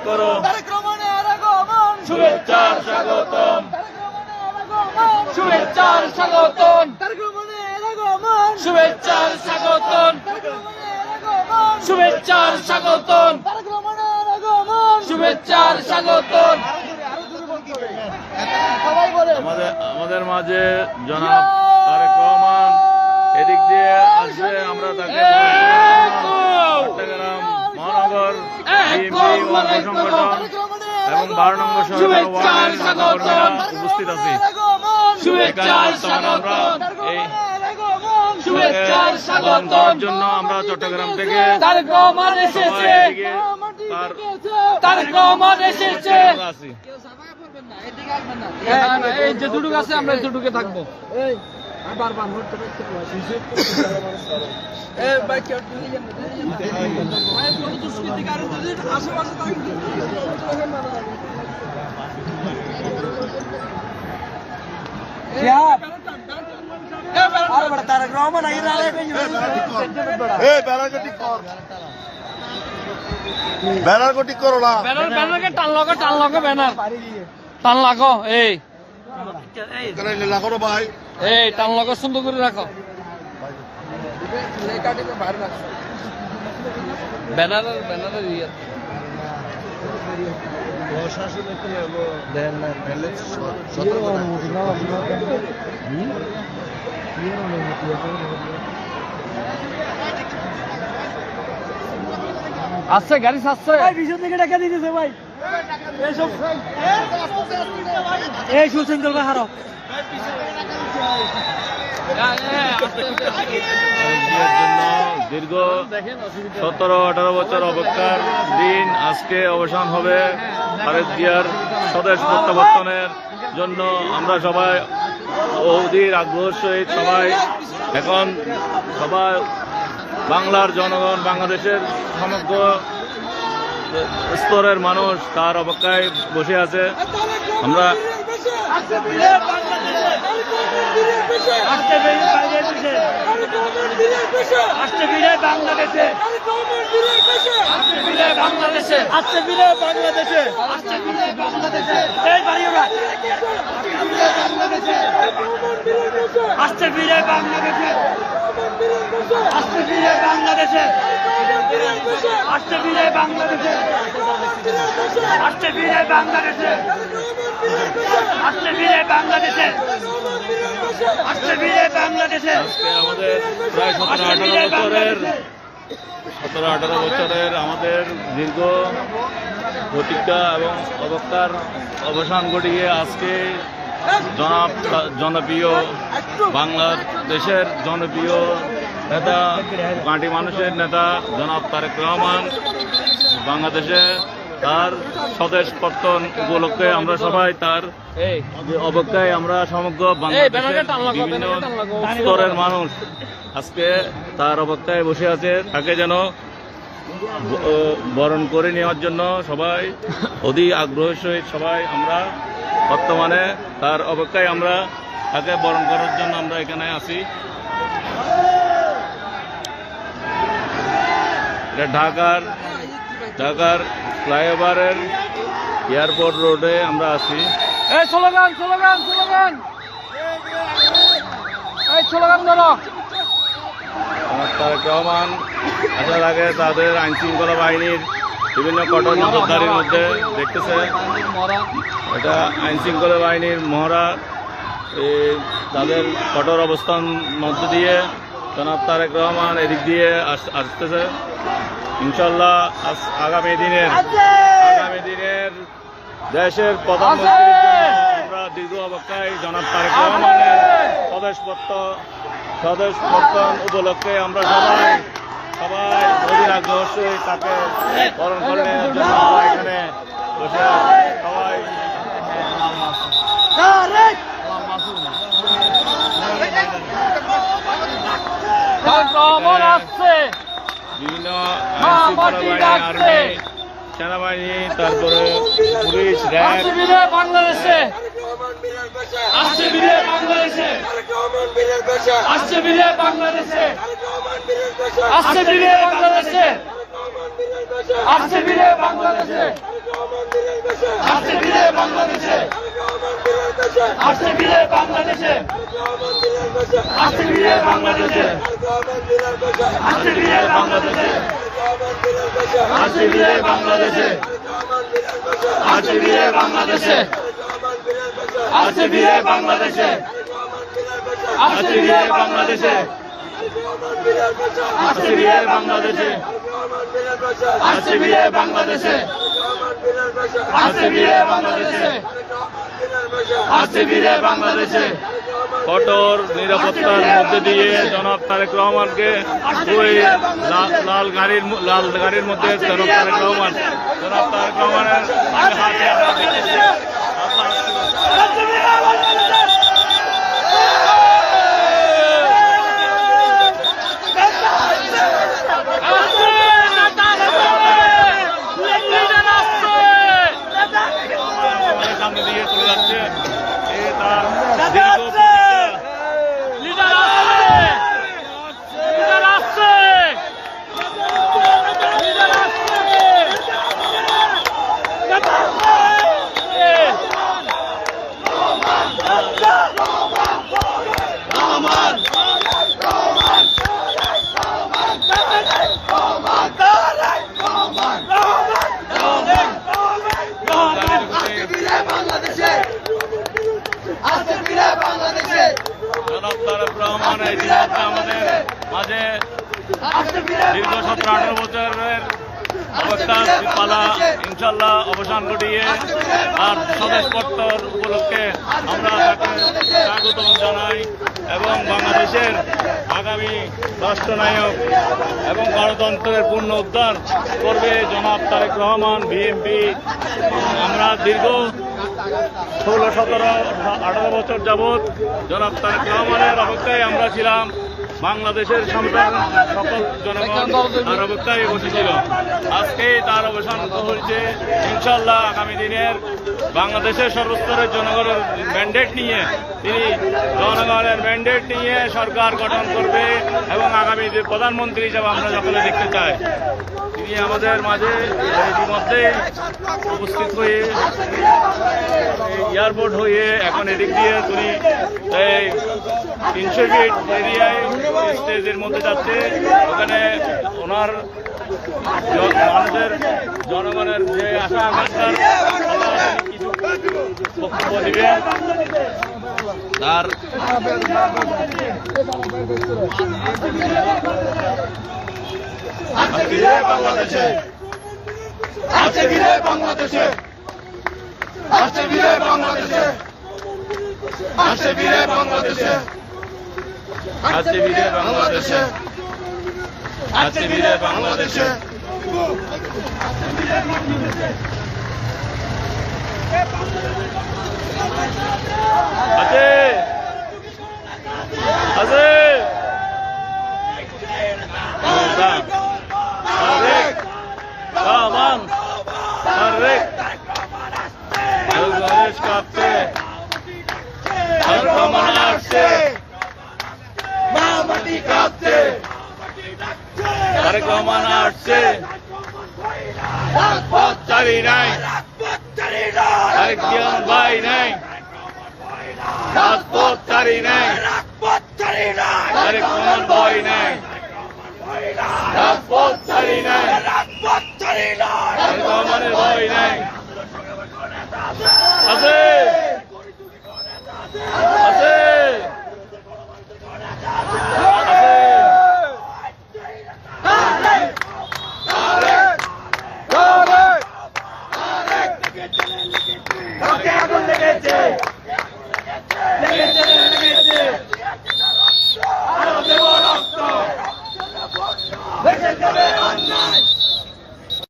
করো শুভেচ্ছার স্বাগতম শুভেচ্ছার স্বাগতম শুভেচ্ছার স্বাগতম শুভেচ্ছার স্বাগতম শুভেচ্ছার স্বাগতম। আমাদের মাঝে জনাব তারেক রহমান এদিক দিয়ে আসবে, আমরা তাকে চট্টগ্রাম মহানগর বিএনপি অঙ্গ সংগঠন এবং 12 নম্বর সরকার উপস্থিত আছি। আমরা এই করার জন্য আমরা চট্টগ্রাম থেকে তারেক রহমান এসেছে, তারেক রহমান এসেছে। এই যে দুটুক আছে আমরা দুটুকে থাকবো। তারেক রহমান ব্যানার কোটি করো না, ব্যানারকে টান লাগো ব্যানার টান লাগো। এই লাগো ভাই, এই টান লাগো, সুন্দর করে রাখো ব্যানার ইয়ে আসছে, গাড়ি আসছে, পিছন থেকে টাকা দিতেছে ভাই। এই সুলতান ভাই হারো জন্য দীর্ঘ 17-18 বছর অপেক্ষার দিন আজকে অবসান হবে। খালেদা জিয়ার স্বদেশ প্রত্যাবর্তনের জন্য আমরা সবাই অধীর আগ্রহের সহিত সবাই বাংলার জনগণ, বাংলাদেশের সমগ্র স্তরের মানুষ তার অপেক্ষায় বসে আছে। আমরা আমাদের প্রায় 17-18 বছরের আমাদের দীর্ঘ প্রতীক্ষা এবং অবস্থার অবসান ঘটিয়ে আজকে জনপ্রিয় বাংলাদেশের জনপ্রিয় নেতা, পার্টি মানুষের নেতা জনাব তারেক রহমান বাংলাদেশে তার স্বদেশ প্রত্যাবর্তন উপলক্ষে আমরা সবাই তার অপেক্ষায় আমরা সমগ্র বাংলাদেশের বিভিন্ন স্তরের মানুষ আজকে তার অপেক্ষায় বসে আছে। তাকে যেন বরণ করে নেওয়ার জন্য সবাই অধিক আগ্রহের সহিত সবাই আমরা বর্তমানে তার অপেক্ষায় আমরা তাকে বরণ করার জন্য আমরা এখানে আছি। এটা ঢাকার ফ্লাইওভারের এয়ারপোর্ট রোডে আমরা আছি। স্লোগান ধরো। তারেক রহমান আসার আগে তাদের আইন শৃঙ্খলা বাহিনীর বিভিন্ন কঠোর নজরদারির মধ্যে দেখতেছে, এটা আইন শৃঙ্খলা বাহিনীর মহড়া, তাদের কঠোর অবস্থান মধ্য দিয়ে জনাব তারেক রহমান এদিক দিয়ে আসতেছে। ইনশাল্লাহ আগামী দিনের দেশের প্রধানমন্ত্রীর জন্য আমরা দীর্ঘ অপেক্ষায় জনাব তারেক রহমানের স্বদেশ প্রত্যাবর্তন উপলক্ষে আমরা সবাই অধীর আগ্রহ সহিত তাকে বরণ করে নেওয়ার জন্য আমরা এখানে বসে সবাই বিভিন্ন আর্মি, সেনাবাহিনী, তারপরে পুলিশ, র্যাব বাংলাদেশে আসছে ফিরে বাংলাদেশে, আসছে ফিরে বাংলাদেশে, আসছে ফিরে বাংলাদেশে, আসছে ফিরে বাংলাদেশে, আসছে ফিরে বাংলাদেশে, আসছে ফিরে বাংলাদেশে, আসছে ফিরে বাংলাদেশে, আসছে ফিরে বাংলাদেশে, আসছে ফিরে বাংলাদেশে, আসছে ফিরে বাংলাদেশে, আসছে ফিরে বাংলাদেশে, আসছে ফিরে বাংলাদেশে। কঠোর নিরাপত্তার মধ্যে দিয়ে জনাব তারেক রহমানকে ওই লাল গাড়ির মধ্যে জনাব তারেক রহমানের হাতে আমরা দেখেছি। সামনে দিয়ে চলে যাচ্ছে তার জনাব তারেক রহমান ইতিমধ্যে আমাদের মাঝে দীর্ঘ 17-18 বছরের অবস্থা পালা ইনশাল্লাহ অবসান ঘটিয়ে আর স্বদেশ প্রত্যয় উপলক্ষে আমরা তাকে স্বাগতম জানাই এবং বাংলাদেশের আগামী রাষ্ট্রনায়ক এবং গণতন্ত্রের পূর্ণ উদ্ধার করবে জনাব তারেক রহমান বিএনপি। আমরা দীর্ঘ 16-17-18 বছর যাবৎ জনাব তারেক রহমানের অপেক্ষায় আমরা ছিলাম। বাংলাদেশের সন্তান সকল জনগণ তার অপেক্ষায় বসেছিল। আজকে তার অবসান হয়েছে। ইনশাল্লাহ আগামী দিনের বাংলাদেশের সর্বস্তরের জনগণের ম্যান্ডেট নিয়ে তিনি জনগণের ম্যান্ডেট নিয়ে সরকার গঠন করবে এবং আগামী প্রধানমন্ত্রী হিসাবে আমরা সকলে দেখতে চাই। তিনি আমাদের মাঝে ইতিমধ্যে উপস্থিত হয়ে এয়ারপোর্ট হয়ে এখন এদিক দিয়ে তিনি এই 300 ফিট এরিয়ায় স্টেজের মধ্যে যাচ্ছে। ওখানে ওনার মানুষের জনগণের যে আশা আকাঙ্ক্ষার কিছু বক্তব্য দিবেন। তার বাংলাদেশে আসছে ফিরে বাংলাদেশে, আসছে ফিরে বাংলাদেশে, আসছে ফিরে বাংলাদেশে, আসছে ফিরে বাংলাদেশে, আসছে ফিরে বাংলাদেশে। আছে আছে রহমান তারেক বাংলাদেশ কাঁপছে, রহমান আসছে, মাটি কাঁপছে, তারেক রহমান আসছে, পথ চারি নাই, তারেক জিয়ান ভাই নাই, রাজপথ চারি নাই, তারেক রহমান ভাই নাই, রাজপথ চারি নাই, তারেক রহমানের ভয় নাই।